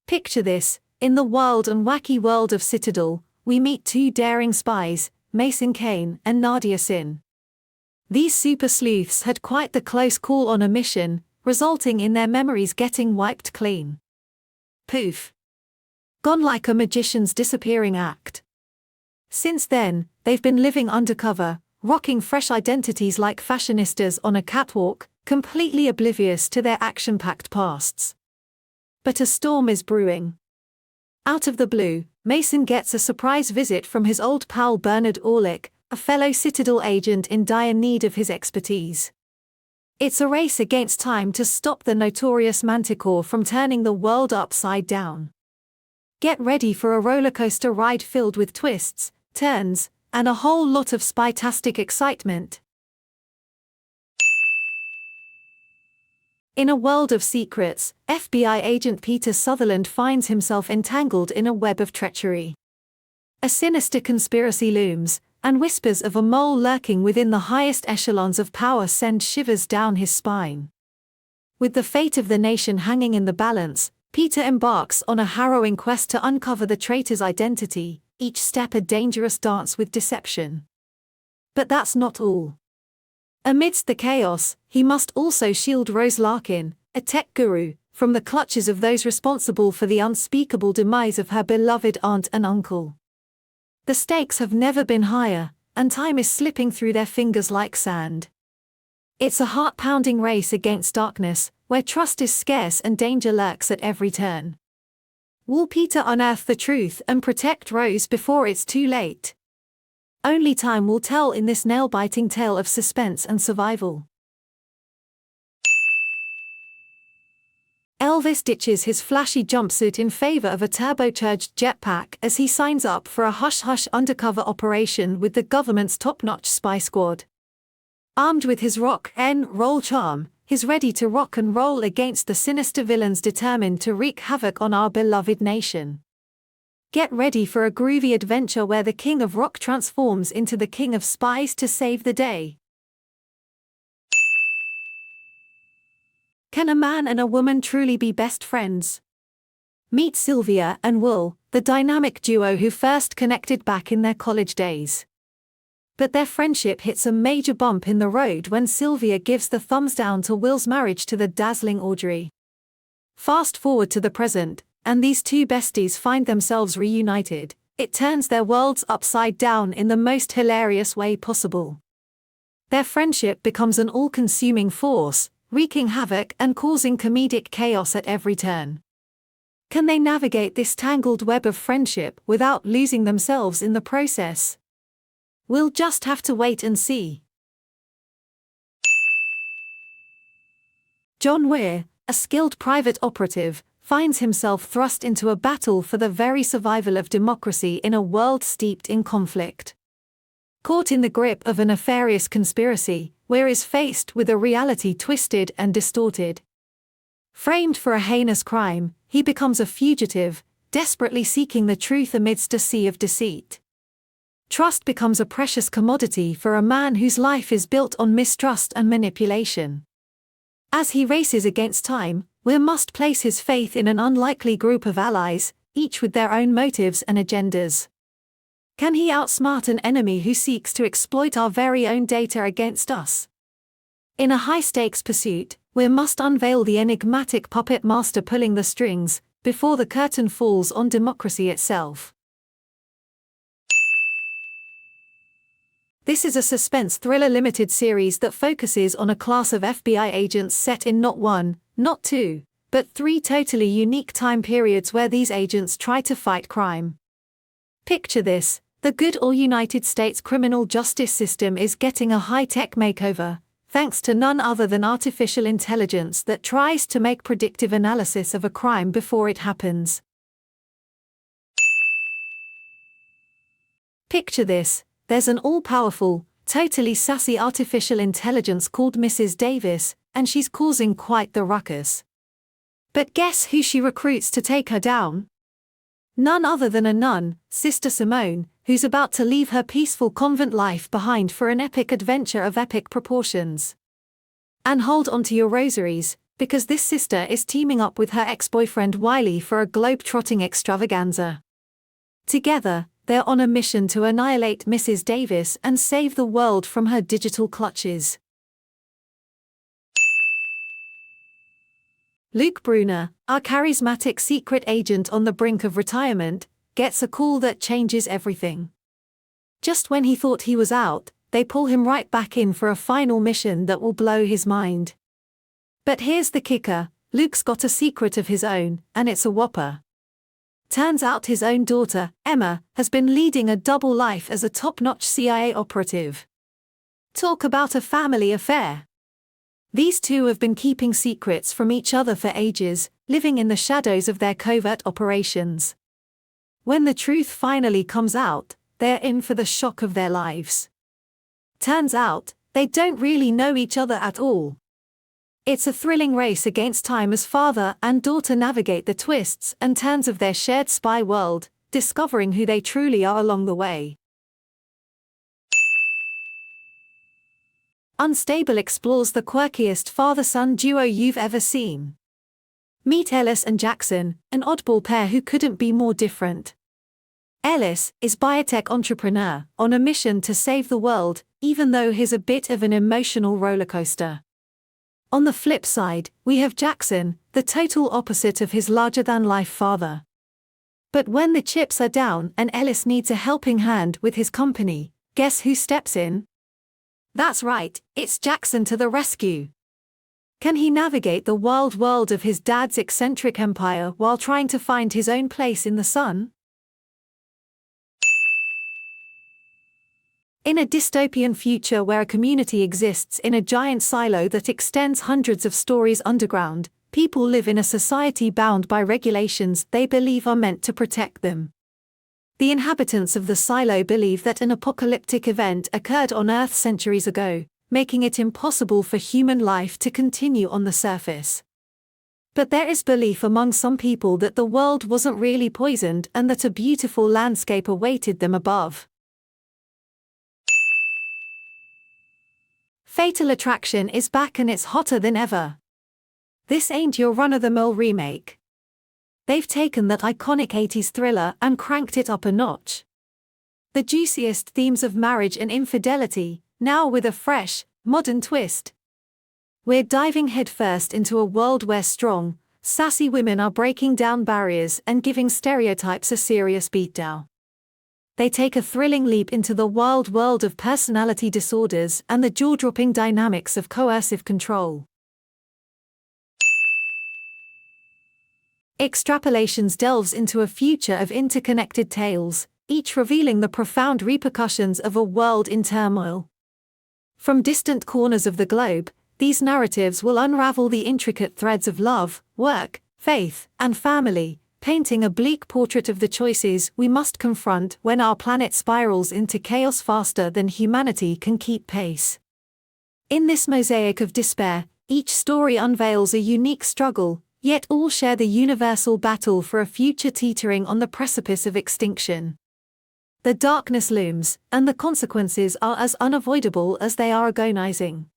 Picture this: in the wild and wacky world of Citadel, we meet two daring spies, Mason Kane and Nadia Sin. These super sleuths had quite the close call on a mission, resulting in their memories getting wiped clean. Poof! Gone like a magician's disappearing act. Since then, they've been living undercover, rocking fresh identities like fashionistas on a catwalk, completely oblivious to their action-packed pasts. But a storm is brewing. Out of the blue, Mason gets a surprise visit from his old pal Bernard Orlick, a fellow Citadel agent in dire need of his expertise. It's a race against time to stop the notorious Manticore from turning the world upside down. Get ready for a rollercoaster ride filled with twists, turns, and a whole lot of spy-tastic excitement. In a world of secrets, FBI agent Peter Sutherland finds himself entangled in a web of treachery. A sinister conspiracy looms, and whispers of a mole lurking within the highest echelons of power send shivers down his spine. With the fate of the nation hanging in the balance, Peter embarks on a harrowing quest to uncover the traitor's identity, each step a dangerous dance with deception. But that's not all. Amidst the chaos, he must also shield Rose Larkin, a tech guru, from the clutches of those responsible for the unspeakable demise of her beloved aunt and uncle. The stakes have never been higher, and time is slipping through their fingers like sand. It's a heart-pounding race against darkness, where trust is scarce and danger lurks at every turn. Will Peter unearth the truth and protect Rose before it's too late? Only time will tell in this nail-biting tale of suspense and survival. Elvis ditches his flashy jumpsuit in favor of a turbocharged jetpack as he signs up for a hush-hush undercover operation with the government's top-notch spy squad. Armed with his rock and roll charm, he's ready to rock and roll against the sinister villains determined to wreak havoc on our beloved nation. Get ready for a groovy adventure where the King of Rock transforms into the King of Spies to save the day. Can a man and a woman truly be best friends? Meet Sylvia and Will, the dynamic duo who first connected back in their college days. But their friendship hits a major bump in the road when Sylvia gives the thumbs down to Will's marriage to the dazzling Audrey. Fast forward to the present, and these two besties find themselves reunited. It turns their worlds upside down in the most hilarious way possible. Their friendship becomes an all-consuming force, wreaking havoc and causing comedic chaos at every turn. Can they navigate this tangled web of friendship without losing themselves in the process? We'll just have to wait and see. John Weir, a skilled private operative, finds himself thrust into a battle for the very survival of democracy in a world steeped in conflict. Caught in the grip of a nefarious conspiracy, Weir is faced with a reality twisted and distorted. Framed for a heinous crime, he becomes a fugitive, desperately seeking the truth amidst a sea of deceit. Trust becomes a precious commodity for a man whose life is built on mistrust and manipulation. As he races against time, Weir must place his faith in an unlikely group of allies, each with their own motives and agendas. Can he outsmart an enemy who seeks to exploit our very own data against us? In a high-stakes pursuit, Weir must unveil the enigmatic puppet master pulling the strings, before the curtain falls on democracy itself. This is a suspense thriller limited series that focuses on a class of FBI agents set in not one, not two, but three totally unique time periods where these agents try to fight crime. Picture this: the good old United States criminal justice system is getting a high-tech makeover, thanks to none other than artificial intelligence that tries to make predictive analysis of a crime before it happens. Picture this: there's an all-powerful, totally sassy artificial intelligence called Mrs. Davis, and she's causing quite the ruckus. But guess who she recruits to take her down? None other than a nun, Sister Simone, who's about to leave her peaceful convent life behind for an epic adventure of epic proportions. And hold on to your rosaries, because this sister is teaming up with her ex-boyfriend Wiley for a globe-trotting extravaganza. Together, they're on a mission to annihilate Mrs. Davis and save the world from her digital clutches. Luke Bruner, our charismatic secret agent on the brink of retirement, gets a call that changes everything. Just when he thought he was out, they pull him right back in for a final mission that will blow his mind. But here's the kicker, Luke's got a secret of his own, and it's a whopper. Turns out his own daughter, Emma, has been leading a double life as a top-notch CIA operative. Talk about a family affair. These two have been keeping secrets from each other for ages, living in the shadows of their covert operations. When the truth finally comes out, they're in for the shock of their lives. Turns out, they don't really know each other at all. It's a thrilling race against time as father and daughter navigate the twists and turns of their shared spy world, discovering who they truly are along the way. Unstable explores the quirkiest father-son duo you've ever seen. Meet Ellis and Jackson, an oddball pair who couldn't be more different. Ellis is biotech entrepreneur on a mission to save the world, even though he's a bit of an emotional rollercoaster. On the flip side, we have Jackson, the total opposite of his larger-than-life father. But when the chips are down and Ellis needs a helping hand with his company, guess who steps in? That's right, it's Jackson to the rescue. Can he navigate the wild world of his dad's eccentric empire while trying to find his own place in the sun? In a dystopian future where a community exists in a giant silo that extends hundreds of stories underground, people live in a society bound by regulations they believe are meant to protect them. The inhabitants of the silo believe that an apocalyptic event occurred on Earth centuries ago, making it impossible for human life to continue on the surface. But there is belief among some people that the world wasn't really poisoned and that a beautiful landscape awaited them above. Fatal Attraction is back and it's hotter than ever. This ain't your run-of-the-mill remake. They've taken that iconic 80s thriller and cranked it up a notch. The juiciest themes of marriage and infidelity, now with a fresh, modern twist. We're diving headfirst into a world where strong, sassy women are breaking down barriers and giving stereotypes a serious beatdown. They take a thrilling leap into the wild world of personality disorders and the jaw-dropping dynamics of coercive control. Extrapolations delves into a future of interconnected tales, each revealing the profound repercussions of a world in turmoil. From distant corners of the globe, these narratives will unravel the intricate threads of love, work, faith, and family, painting a bleak portrait of the choices we must confront when our planet spirals into chaos faster than humanity can keep pace. In this mosaic of despair, each story unveils a unique struggle, yet all share the universal battle for a future teetering on the precipice of extinction. The darkness looms, and the consequences are as unavoidable as they are agonizing.